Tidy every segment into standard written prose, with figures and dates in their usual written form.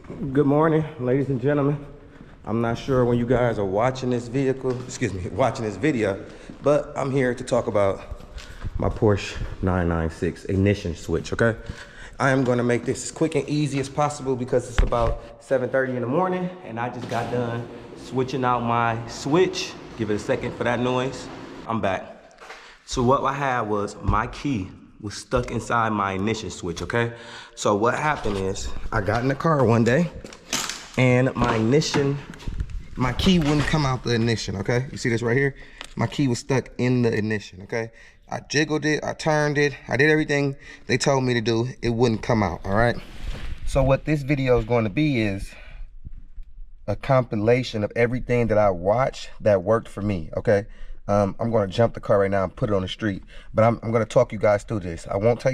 Good morning, ladies and gentlemen. I'm not sure when you guys are watching this watching this video, but I'm here to talk about my Porsche 996 ignition switch, okay? I am gonna make this as quick and easy as possible because it's about 7:30 in the morning and I just got done switching out my switch. Give it a second for that noise. I'm back. So what I had was my key was stuck inside my ignition switch, okay? So what happened is I got in the car one day and my key wouldn't come out the ignition, okay? You see this right here? My key was stuck in the ignition, okay? I jiggled it, I turned it, I did everything they told me to do. It wouldn't come out, all right? So what this video is going to be is a compilation of everything that I watched that worked for me, okay? I'm gonna jump the car right now and put it on the street, but I'm gonna talk you guys through this. I won't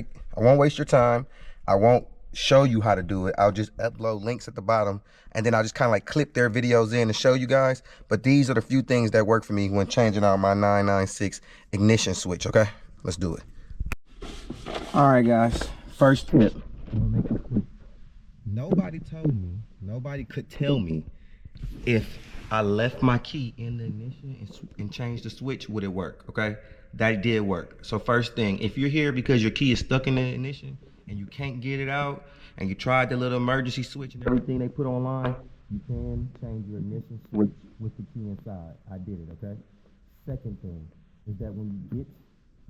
waste your time. I won't show you how to do it. I'll just upload links at the bottom and then I'll just kind of like clip their videos in and show you guys. But these are the few things that work for me when changing out my 996 ignition switch, okay? Let's do it. All right, guys, first tip. Nobody could tell me if I left my key in the ignition and changed the switch, would it work, okay? That did work. So first thing, if you're here because your key is stuck in the ignition and you can't get it out and you tried the little emergency switch and everything they put online, you can change your ignition switch with the key inside. I did it, okay? Second thing is that when you get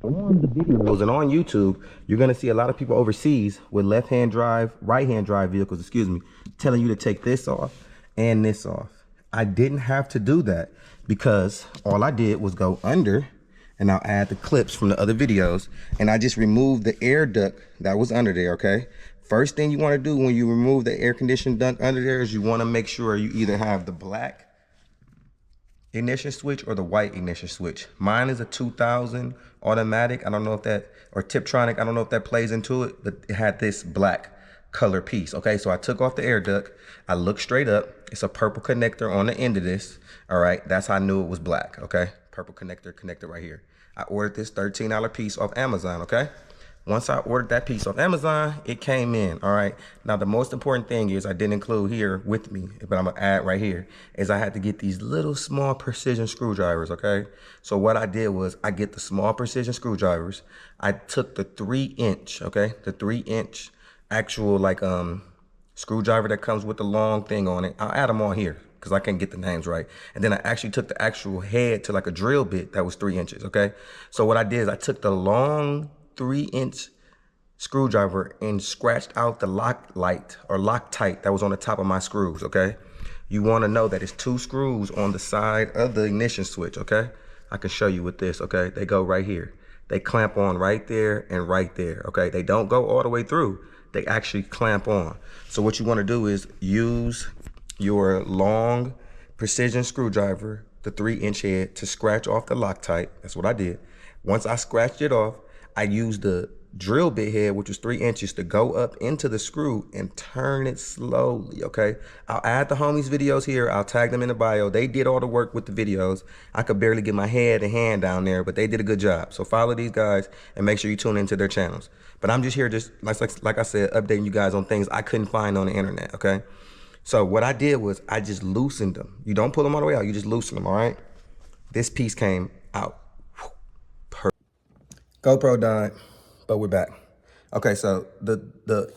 on the videos and on YouTube, you're gonna see a lot of people overseas with left-hand drive, right-hand drive vehicles, telling you to take this off and this off. I didn't have to do that because all I did was go under, and I'll add the clips from the other videos, and I just removed the air duct that was under there, okay? First thing you wanna do when you remove the air conditioning duct under there is you wanna make sure you either have the black ignition switch or the white ignition switch. Mine is a 2000 automatic. I don't know if that, or Tiptronic, I don't know if that plays into it, but it had this black color piece, okay? So I took off the air duct, I looked straight up, it's a purple connector on the end of this, all right? That's how I knew it was black, okay? Purple connector right here. I ordered this $13 piece off Amazon, okay? Once I ordered that piece off Amazon, it came in, all right? Now, the most important thing is I didn't include here with me, but I'm gonna add right here, is I had to get these little small precision screwdrivers, okay? So what I did was I get the small precision screwdrivers. I took the 3-inch, okay? The 3-inch actual like screwdriver that comes with the long thing on it. I'll add them on here because I can't get the names right. And then I actually took the actual head to like a drill bit that was 3 inches, okay? So what I did is I took the long 3-inch screwdriver and scratched out the Loctite that was on the top of my screws, okay? You wanna know that it's 2 screws on the side of the ignition switch, okay? I can show you with this, okay? They go right here. They clamp on right there and right there, okay? They don't go all the way through. They actually clamp on. So what you wanna do is use your long precision screwdriver, the 3-inch head, to scratch off the Loctite. That's what I did. Once I scratched it off, I used the drill bit head, which was 3 inches, to go up into the screw and turn it slowly, okay? I'll add the homies' videos here. I'll tag them in the bio. They did all the work with the videos. I could barely get my head and hand down there, but they did a good job. So follow these guys and make sure you tune into their channels. But I'm just here, like I said, updating you guys on things I couldn't find on the internet, okay? So what I did was I just loosened them. You don't pull them all the way out. You just loosen them, all right? This piece came out. Perfect. GoPro died, but we're back. Okay, so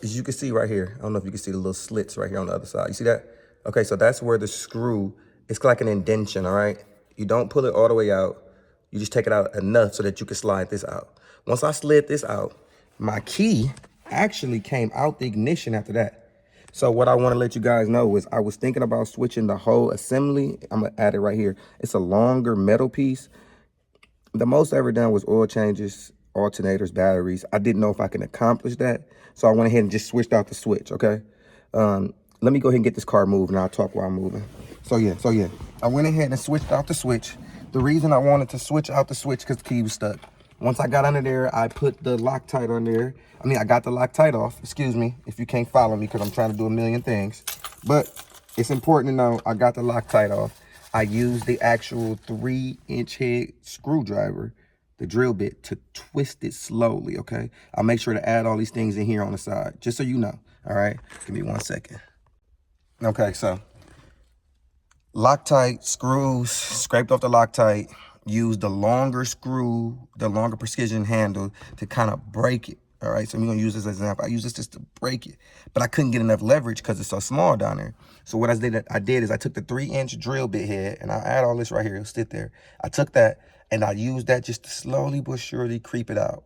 as you can see right here, I don't know if you can see the little slits right here on the other side. You see that? Okay, so that's where the screw, it's like an indentation, all right? You don't pull it all the way out. You just take it out enough so that you can slide this out. Once I slid this out, my key actually came out the ignition after that. So what I want to let you guys know is I was thinking about switching the whole assembly. I'm going to add it right here. It's a longer metal piece. The most I ever done was oil changes, alternators, batteries. I didn't know if I can accomplish that. So I went ahead and just switched out the switch, okay? Let me go ahead and get this car moved and I'll talk while I'm moving. So yeah, I went ahead and switched out the switch. The reason I wanted to switch out the switch because the key was stuck. Once I got under there, I put the Loctite on there. I got the Loctite off, excuse me, if you can't follow me because I'm trying to do a million things. But it's important to know I got the Loctite off. I used the actual 3-inch head screwdriver, the drill bit, to twist it slowly, okay? I'll make sure to add all these things in here on the side, just so you know, all right? Give me 1 second. Okay, so Loctite screws, scraped off the Loctite, used the longer screw, the longer precision handle to kind of break it. All right, so we're gonna use this as an example. I use this just to break it, but I couldn't get enough leverage because it's so small down there. So what I did is I took the 3-inch drill bit head, and I add all this right here, it'll sit there. I took that and I used that just to slowly but surely creep it out.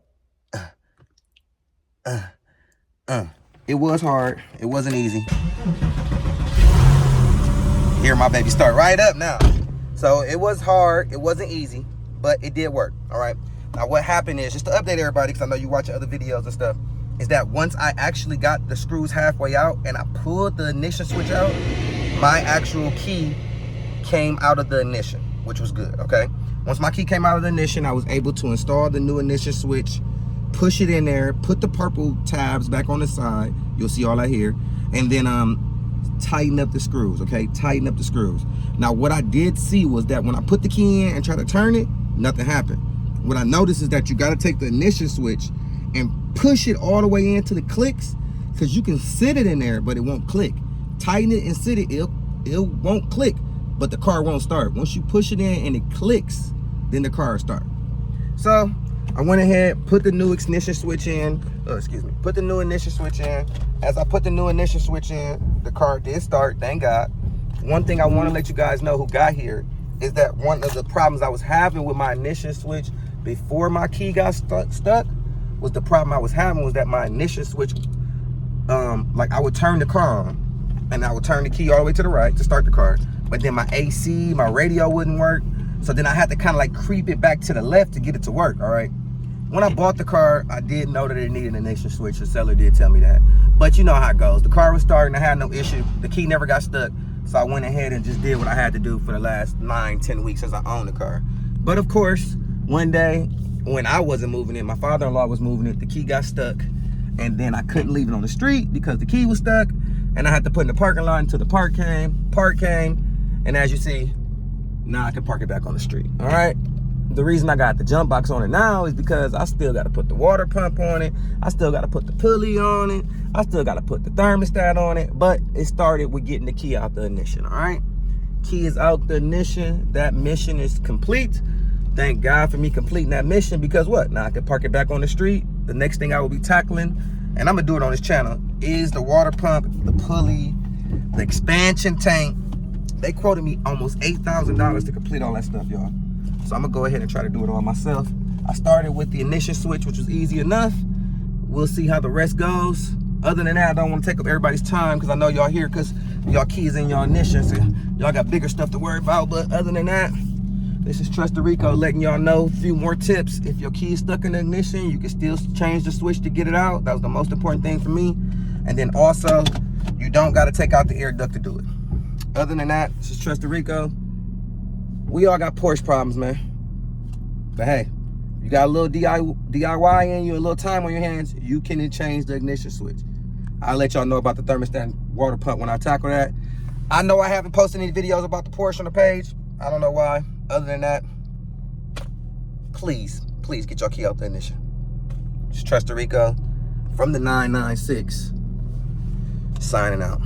It was hard, it wasn't easy. Hear my baby start right up now. So it was hard, it wasn't easy, but it did work, all right? Now what happened is, just to update everybody, because I know you watch other videos and stuff, is that once I actually got the screws halfway out and I pulled the ignition switch out, my actual key came out of the ignition, which was good, okay? Once my key came out of the ignition, I was able to install the new ignition switch, push it in there, put the purple tabs back on the side, you'll see all that here, and then tighten up the screws, okay? Tighten up the screws. Now, what I did see was that when I put the key in and try to turn it, nothing happened. What I noticed is that you got to take the ignition switch and push it all the way into the clicks, because you can sit it in there, but it won't click. Tighten it and sit it, it won't click, but the car won't start. Once you push it in and it clicks, then the car will start. So I went ahead, put the new ignition switch in, put the new ignition switch in. As I put the new ignition switch in, the car did start, thank God. One thing I want to let you guys know who got here is that one of the problems I was having with my ignition switch before my key got stuck was the problem I was having was that my ignition switch, like I would turn the car on and I would turn the key all the way to the right to start the car, but then my AC, my radio wouldn't work. So then I had to kind of like creep it back to the left to get it to work, all right? When I bought the car, I did know that it needed an ignition switch. The seller did tell me that. But you know how it goes. The car was starting, I had no issue. The key never got stuck. So I went ahead and just did what I had to do for the last 9-10 weeks as I owned the car. But of course, one day when I wasn't moving it, my father-in-law was moving it, the key got stuck. And then I couldn't leave it on the street because the key was stuck. And I had to put it in the parking lot until the park came. And as you see, now I can park it back on the street, all right? The reason I got the jump box on it now is because I still got to put the water pump on it. I still got to put the pulley on it. I still got to put the thermostat on it. But it started with getting the key out the ignition, all right? Key is out the ignition. That mission is complete. Thank God for me completing that mission, because what? Now I can park it back on the street. The next thing I will be tackling, and I'm going to do it on this channel, is the water pump, the pulley, the expansion tank. They quoted me almost $8,000 to complete all that stuff, y'all. So I'm gonna go ahead and try to do it all myself. I started with the ignition switch, which was easy enough. We'll see how the rest goes. Other than that, I don't want to take up everybody's time because I know y'all here because y'all keys in y'all ignition, so y'all got bigger stuff to worry about. But other than that, this is Trust Rico letting y'all know a few more tips. If your key is stuck in the ignition, you can still change the switch to get it out. That was the most important thing for me. And then also, you don't got to take out the air duct to do it. Other than that, this is Trust Rico. We all got Porsche problems, man. But hey, you got a little DIY in you, a little time on your hands, you can change the ignition switch. I'll let y'all know about the thermostat and water pump when I tackle that. I know I haven't posted any videos about the Porsche on the page. I don't know why. Other than that, please get your key out the ignition. Just Trust Rico from the 996, signing out.